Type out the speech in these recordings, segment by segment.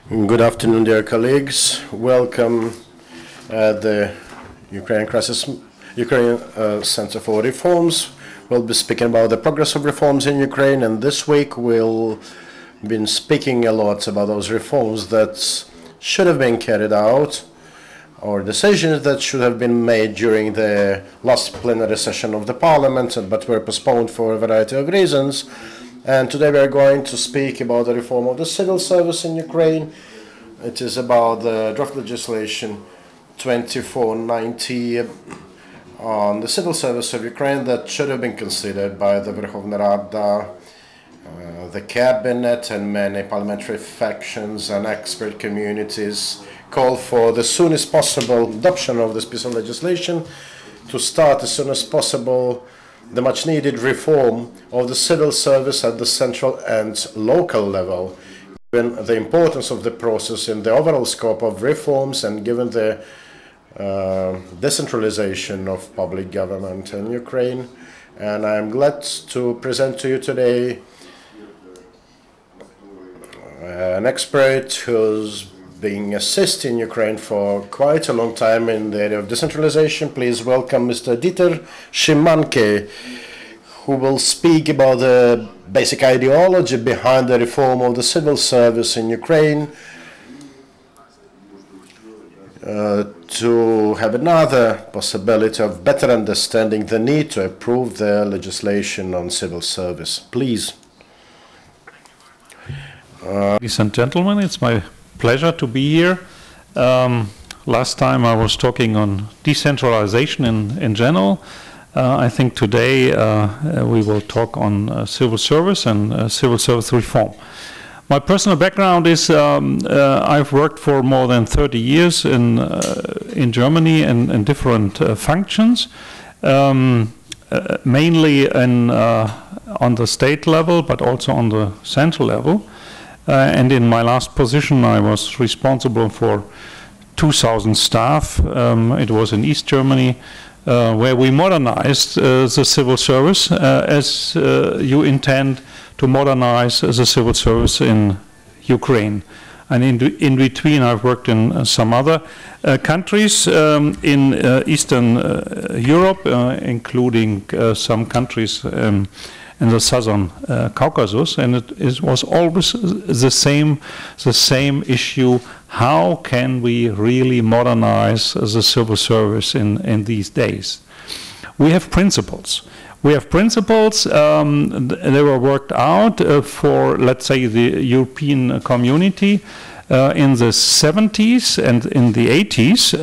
Good afternoon, dear colleagues. Welcome at the Ukraine Center for Reforms. We'll be speaking about the progress of reforms in Ukraine, and this week we'll be speaking a lot about those reforms that should have been carried out, or decisions that should have been made during the last plenary session of the Parliament, but were postponed for a variety of reasons. And today we are going to speak about the reform of the civil service in Ukraine. It is about the draft legislation 2490 on the civil service of Ukraine that should have been considered by the Verkhovna Rada, the cabinet, and many parliamentary factions and expert communities call for the soonest possible adoption of this piece of legislation to start as soon as possible the much needed reform of the civil service at the central and local level, given the importance of the process in the overall scope of reforms and given the decentralization of public government in Ukraine. And I'm glad to present to you today an expert who's been assisting Ukraine for quite a long time in the area of decentralization. Please welcome Mr. Schimanke, who will speak about the basic ideology behind the reform of the civil service in Ukraine, to have another possibility of better understanding the need to approve the legislation on civil service. Please. Ladies and gentlemen, it's my pleasure to be here. Last time I was talking on decentralization in general. I think today we will talk on civil service and civil service reform. My personal background is I've worked for more than 30 years in Germany in different functions, mainly on the state level, but also on the central level. And in my last position, I was responsible for 2,000 staff. It was in East Germany, where we modernized the civil service as you intend to modernize the civil service in Ukraine. And in between, I've worked in some other countries in Eastern Europe, including some countries in the southern Caucasus, and it was always the same issue: how can we really modernize the civil service in these days? We have principles. We have principles. They were worked out for, let's say, the European community in the 70s and in the 80s.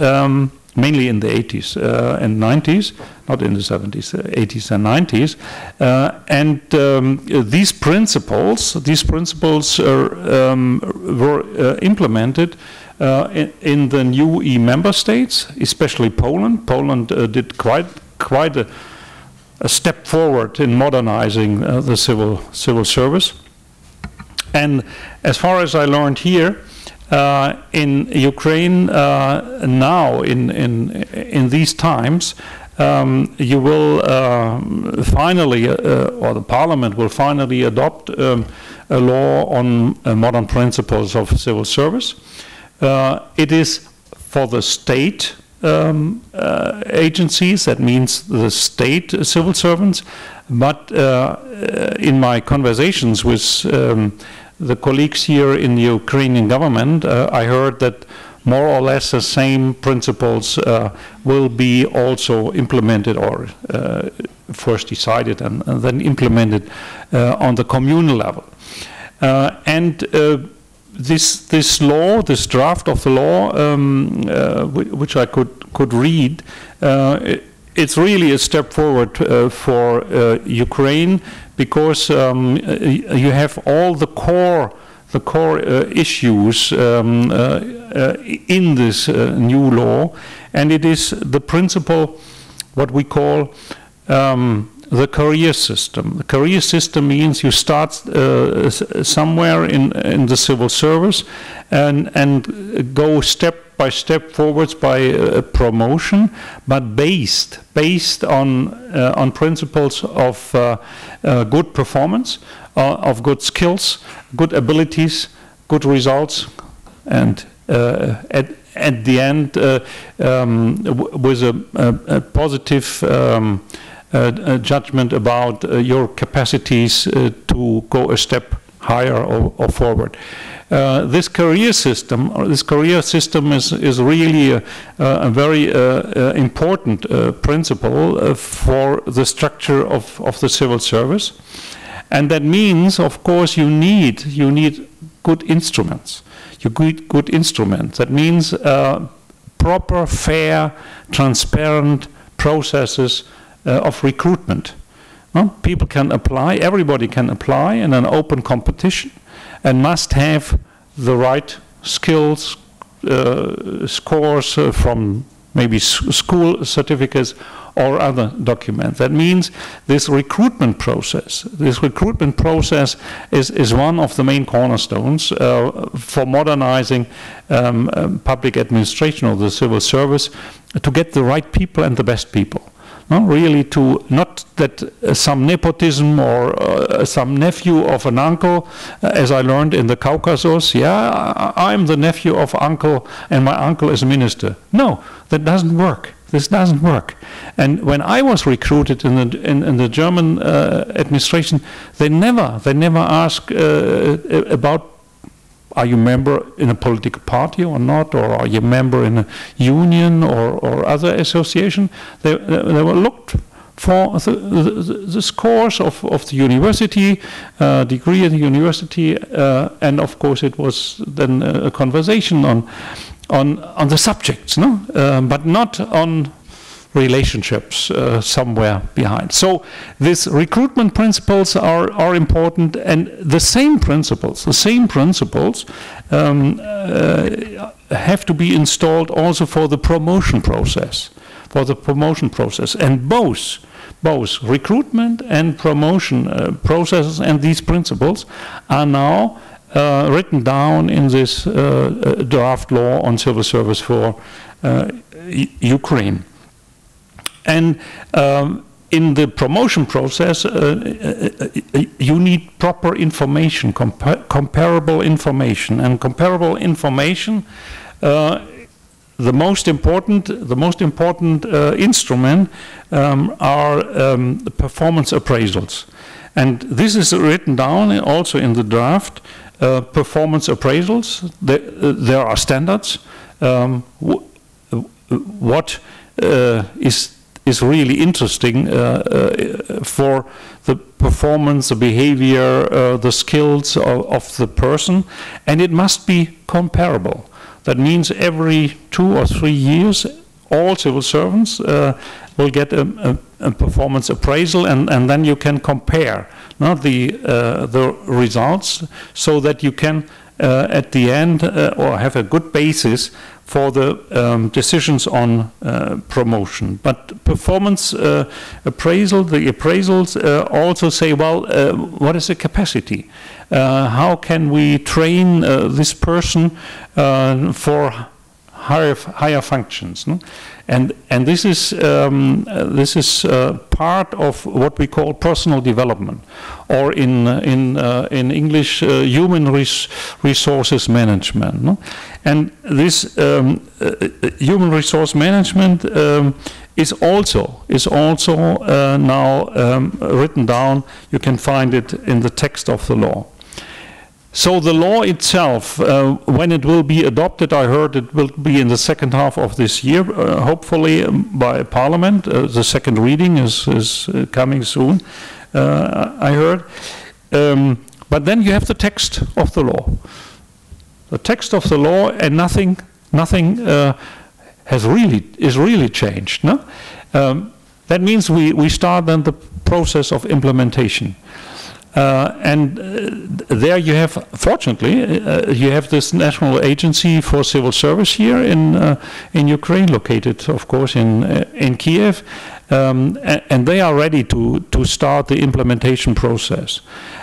Mainly in the 80s and 90s, not in the 70s, 80s and 90s. These principles were implemented in the new member states, especially Poland. Poland did quite a step forward in modernizing the civil service. And as far as I learned here, in Ukraine now, in these times, you will finally, or the Parliament will finally adopt a law on modern principles of civil service. It is for the state agencies, that means the state civil servants, but in my conversations with the colleagues here in the Ukrainian government, I heard that more or less the same principles will be also implemented, or first decided and then implemented on the communal level. This law, this draft of the law, which I could read, it's really a step forward for Ukraine, because you have all the core issues in this new law, and it is the principle, what we call the career system. The career system means you start somewhere in the civil service and go step by step forwards by promotion, but based on principles of good performance, of good skills, good abilities, good results, and at the end, with a positive judgment about your capacities to go a step higher or forward. This career system is really a very important principle for the structure of the civil service, and that means, of course, you need good instruments. Good instruments. That means proper, fair, transparent processes of recruitment. People can apply, everybody can apply in an open competition, and must have the right skills, scores from maybe school certificates or other documents. That means this recruitment process is one of the main cornerstones for modernizing public administration or the civil service, to get the right people and the best people. Really, to not that some nepotism or some nephew of an uncle, as I learned in the Caucasus, I'm the nephew of uncle and my uncle is a minister. No, that doesn't work. This doesn't work. And when I was recruited in the German administration, they never ask about, are you a member in a political party or not, or are you a member in a union or other association? They were looked for the scores of the university, degree at the university, and of course it was then a conversation on the subjects, but not on relationships somewhere behind. So these recruitment principles are important, and the same principles have to be installed also for the promotion process. And both recruitment and promotion processes and these principles are now written down in this draft law on civil service for Ukraine. And in the promotion process, you need proper information, comparable information, and comparable information. The most important instrument are performance appraisals, and this is written down also in the draft. Performance appraisals. There are standards. What is really interesting for the performance, the behavior, the skills of the person, and it must be comparable. That means every 2 or 3 years, all civil servants will get a performance appraisal, and then you can compare the results, so that you can at the end or have a good basis for the decisions on promotion. But performance appraisal, the appraisals also say, well, what is the capacity? How can we train this person for higher functions? And this is part of what we call personal development, or in English, human resources management. And this human resource management is also now written down. You can find it in the text of the law. So the law itself, when it will be adopted, I heard it will be in the second half of this year, hopefully by Parliament. The second reading is coming soon, I heard. But then you have the text of the law. The text of the law, and nothing is really changed. No? That means we start then the process of implementation. And there you have, fortunately, you have this National Agency for Civil Service here in Ukraine, located, of course, in Kiev, and they are ready to start the implementation process.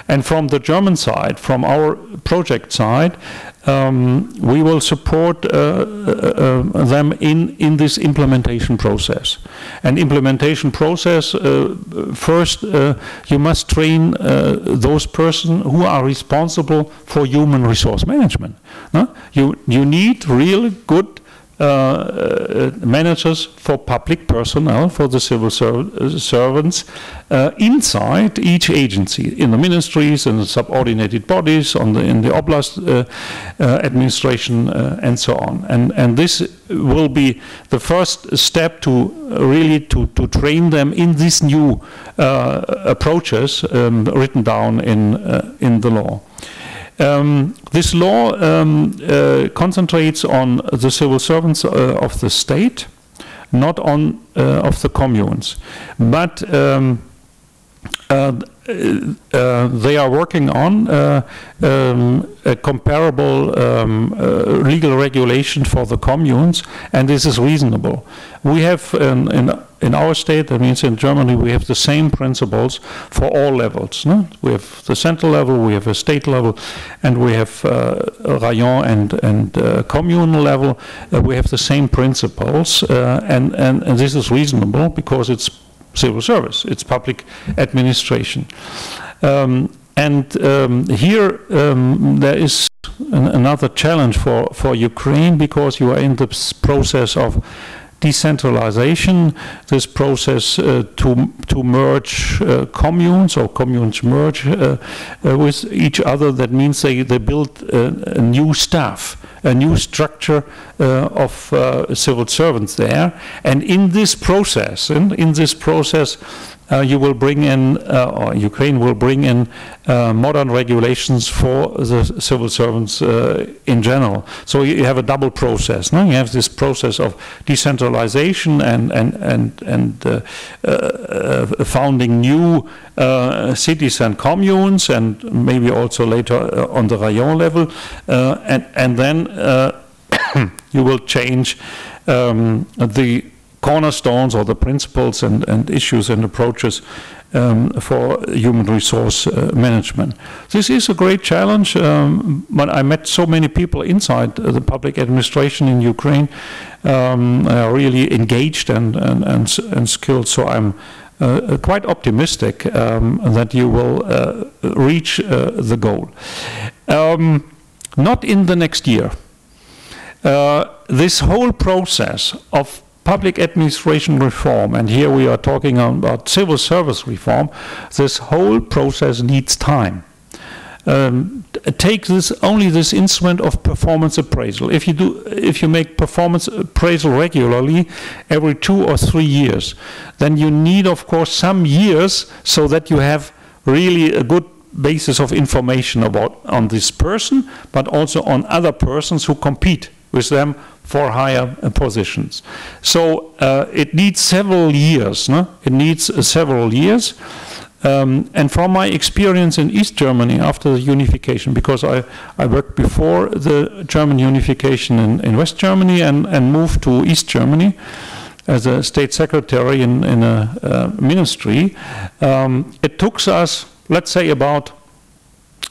And from the German side, from our project side, we will support them in this implementation process. And implementation process, first you must train those persons who are responsible for human resource management. You need really good managers for public personnel, for the civil servants inside each agency, in the ministries and the subordinated bodies, in the oblast administration, and so on. And this will be the first step to really to train them in these new approaches written down in the law. This law concentrates on the civil servants of the state, not on of the communes, but they are working on a comparable legal regulation for the communes, and this is reasonable. We have in our state, that means in Germany, we have the same principles for all levels. No? We have the central level, we have a state level, and we have rayon and communal level. We have the same principles, and this is reasonable because it's civil service, it's public administration. Here there is another challenge for Ukraine, because you are in the process of decentralization, this process to merge communes, or communes merge with each other. That means they build a new staff, a new structure of civil servants there. And in this process, you will bring in, or Ukraine will bring in modern regulations for the civil servants in general. So you have a double process. No? You have this process of decentralization and founding new cities and communes, and maybe also later on the rayon level, and then you will change the cornerstones or the principles and issues and approaches for human resource management. This is a great challenge, but I met so many people inside the public administration in Ukraine, really engaged and skilled, so I'm quite optimistic that you will reach the goal. Not in the next year. This whole process of public administration reform, and here we are talking about civil service reform, this whole process needs time. Take only this instrument of performance appraisal. If you make performance appraisal regularly every 2 or 3 years, then you need, of course, some years so that you have really a good basis of information on this person, but also on other persons who compete with them for higher positions. So it needs several years. No? It needs several years. And from my experience in East Germany after the unification, because I worked before the German unification in West Germany and moved to East Germany as a state secretary in a ministry, it took us, let's say, about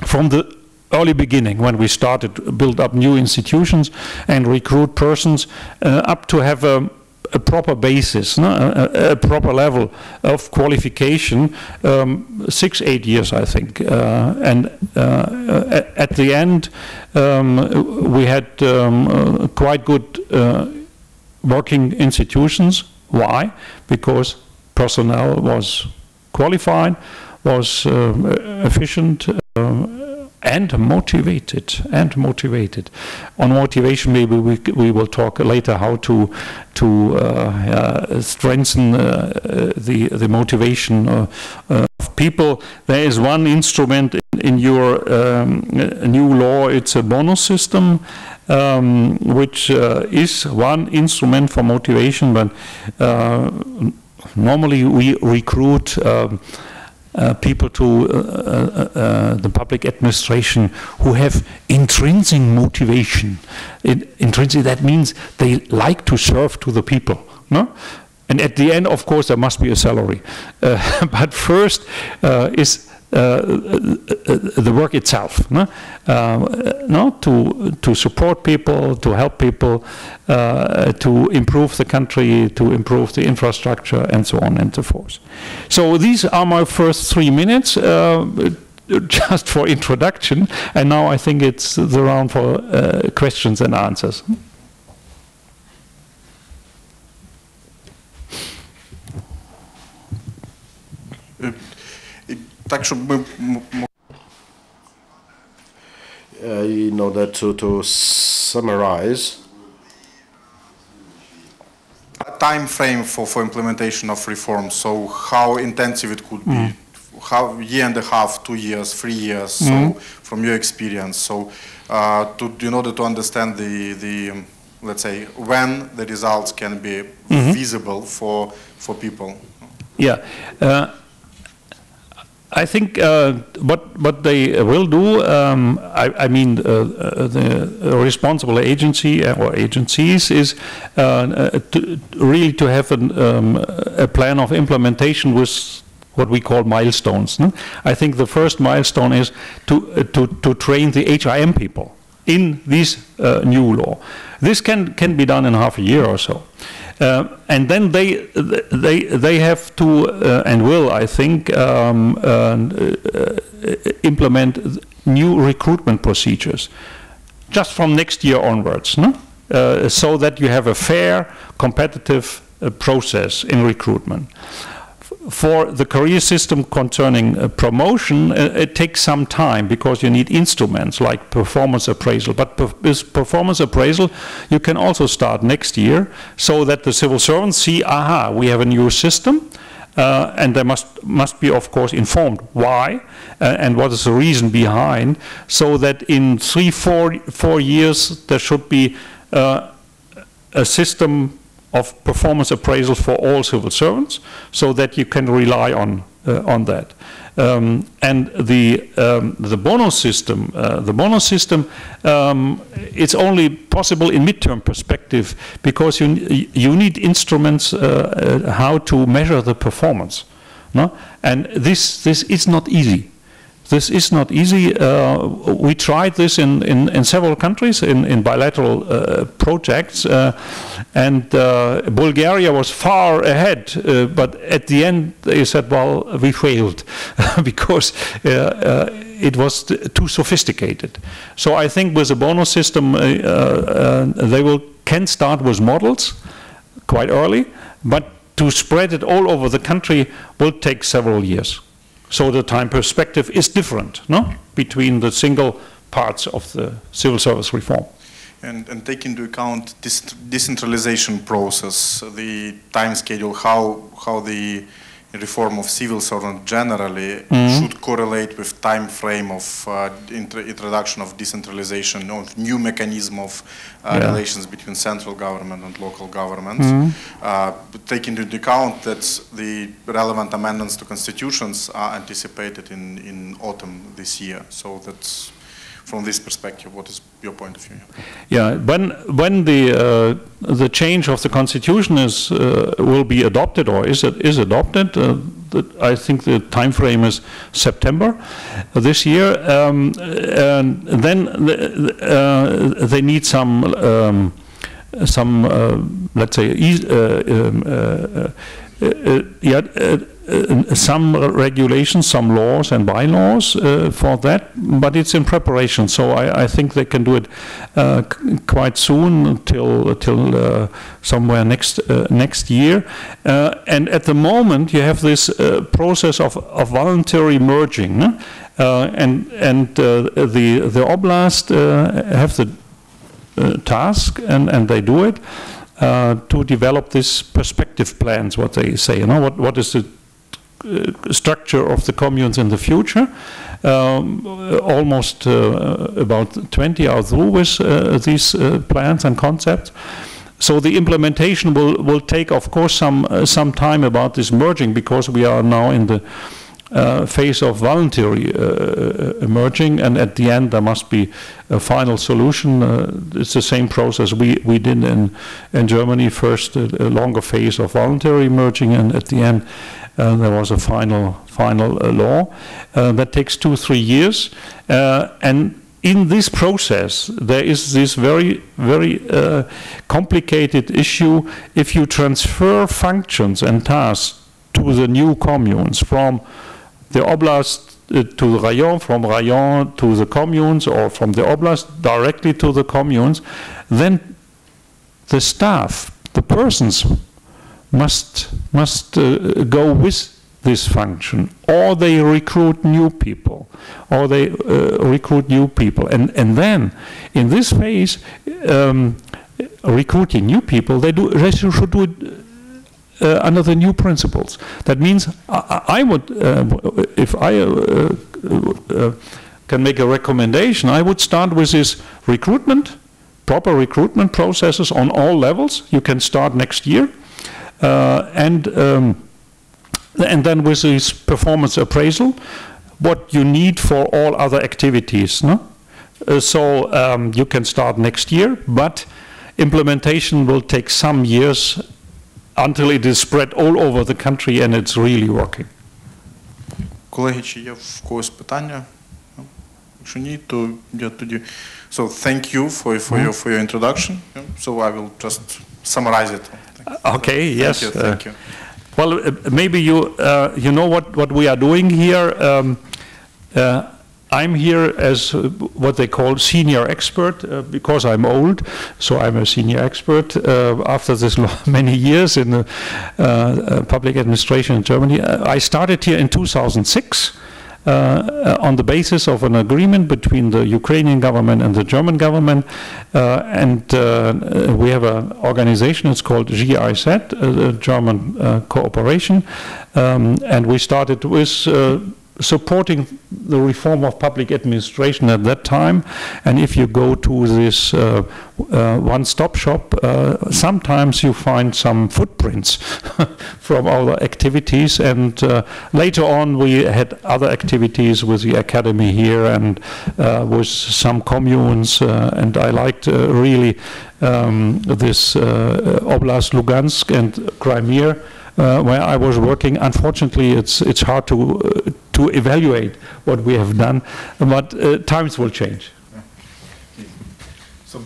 from the early beginning, when we started to build up new institutions and recruit persons, up to have a proper basis, a proper level of qualification, 6-8 years, I think. And at the end, we had quite good working institutions. Why? Because personnel was qualified, was efficient, and motivated. On motivation, maybe we will talk later how to strengthen the motivation of people. There is one instrument in your new law. It's a bonus system, which is one instrument for motivation. But normally we recruit people to the public administration who have intrinsic motivation. Intrinsic, that means they like to serve to the people. No? And at the end, of course, there must be a salary. But first is the work itself, no? To support people, to help people, to improve the country, to improve the infrastructure, and so on and so forth. So these are my first 3 minutes, just for introduction, and now I think it's the round for questions and answers. In order to summarize, a time frame for implementation of reforms. So how intensive it could be, how year and a half, 2 years, 3 years. So from your experience, so in order to understand the let's say when the results can be visible for people. Yeah. I think what they will do, I mean, the responsible agency or agencies is really to have a plan of implementation with what we call milestones. No? I think the first milestone is to train the HRM people in this new law. This can be done in half a year or so. And then they have to and will, I think, implement new recruitment procedures just from next year onwards, no? So that you have a fair, competitive process in recruitment. For the career system concerning promotion, it takes some time because you need instruments like performance appraisal. But with performance appraisal, you can also start next year so that the civil servants see, aha, we have a new system, and they must be, of course, informed why and what is the reason behind, so that in 3-4 years there should be a system of performance appraisal for all civil servants, so that you can rely on that. And the bonus system, it's only possible in midterm perspective because you need instruments how to measure the performance, no? And this is not easy. This is not easy. We tried this in several countries in bilateral projects, and Bulgaria was far ahead, but at the end they said, well, we failed because it was too sophisticated. So I think with the bonus system they can start with models quite early, but to spread it all over the country will take several years. So the time perspective is different, no? Between the single parts of the civil service reform. And take into account this decentralization process, the time schedule, how the reform of civil servant generally should correlate with time frame of introduction of decentralization, of new mechanism of relations between central government and local governments. Take into account that the relevant amendments to constitutions are anticipated in autumn this year. So that's, from this perspective, what is your point of view? Yeah, when the change of the constitution will be adopted or is adopted, I think the time frame is September this year, and then they need some let's say some regulations, some laws and bylaws for that, but it's in preparation. So I think they can do it quite soon, till somewhere next year. And at the moment, you have this process of voluntary merging, and the oblast have the task, and they do it. To develop this perspective plans, what they say, you know, what is the structure of the communes in the future. Almost about 20 are through with these plans and concepts. So the implementation will take, of course, some time about this merging, because we are now in the phase of voluntary emerging, and at the end there must be a final solution. It's the same process we did in Germany. First a longer phase of voluntary emerging, and at the end there was a final law that takes 2-3 years, and in this process there is this very complicated issue. If you transfer functions and tasks to the new communes from the oblast to the rayon, from rayon to the communes, or from the oblast directly to the communes, then the staff, the persons, must go with this function, or they recruit new people, and then in this phase, recruiting new people, they should do it under the new principles. That means I would, if I can make a recommendation, I would start with this recruitment, proper recruitment processes on all levels. You can start next year, and then with this performance appraisal, what you need for all other activities. No? So you can start next year, but implementation will take some years until it is spread all over the country and it's really working. Колеги, чи є в когось питання? Якщо ні, то я тоді. So thank you for your introduction. So I will just summarize it. Okay, yes. Thank you. Well, maybe you know what we are doing here. I'm here as what they call senior expert because I'm old, so I'm a senior expert after this many years in public administration in Germany. I started here in 2006 on the basis of an agreement between the Ukrainian government and the German government, and we have an organization, it's called GIZ, German Cooperation, and we started with supporting the reform of public administration at that time. And if you go to this one-stop shop, sometimes you find some footprints from our activities, and later on we had other activities with the academy here and with some communes, and I liked really this Oblast Lugansk and Crimea, where I was working. Unfortunately, it's hard to evaluate what we have done, but times will change. So,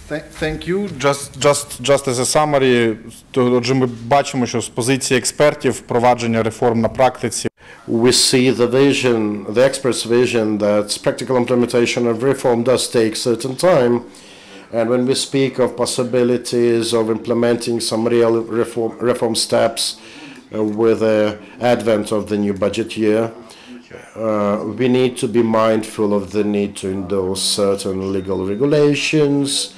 thank you. Just as a summary, отже, ми бачимо, що з позиції експертів впровадження реформ на практиці. We see the vision, the experts' vision, that practical implementation of reform does take certain time. And when we speak of possibilities of implementing some real reform steps with the advent of the new budget year, we need to be mindful of the need to endorse certain legal regulations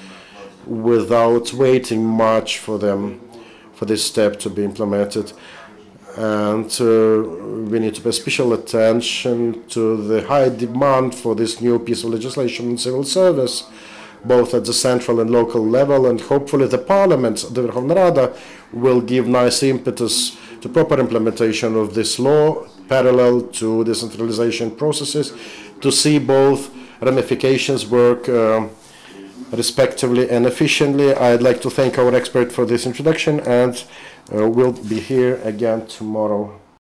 without waiting much for this step to be implemented. And we need to pay special attention to the high demand for this new piece of legislation in civil service, both at the central and local level, and hopefully the Parliament, the Verkhovna Rada, will give nice impetus to proper implementation of this law, parallel to decentralization processes, to see both ramifications work respectively and efficiently. I'd like to thank our expert for this introduction, and we'll be here again tomorrow.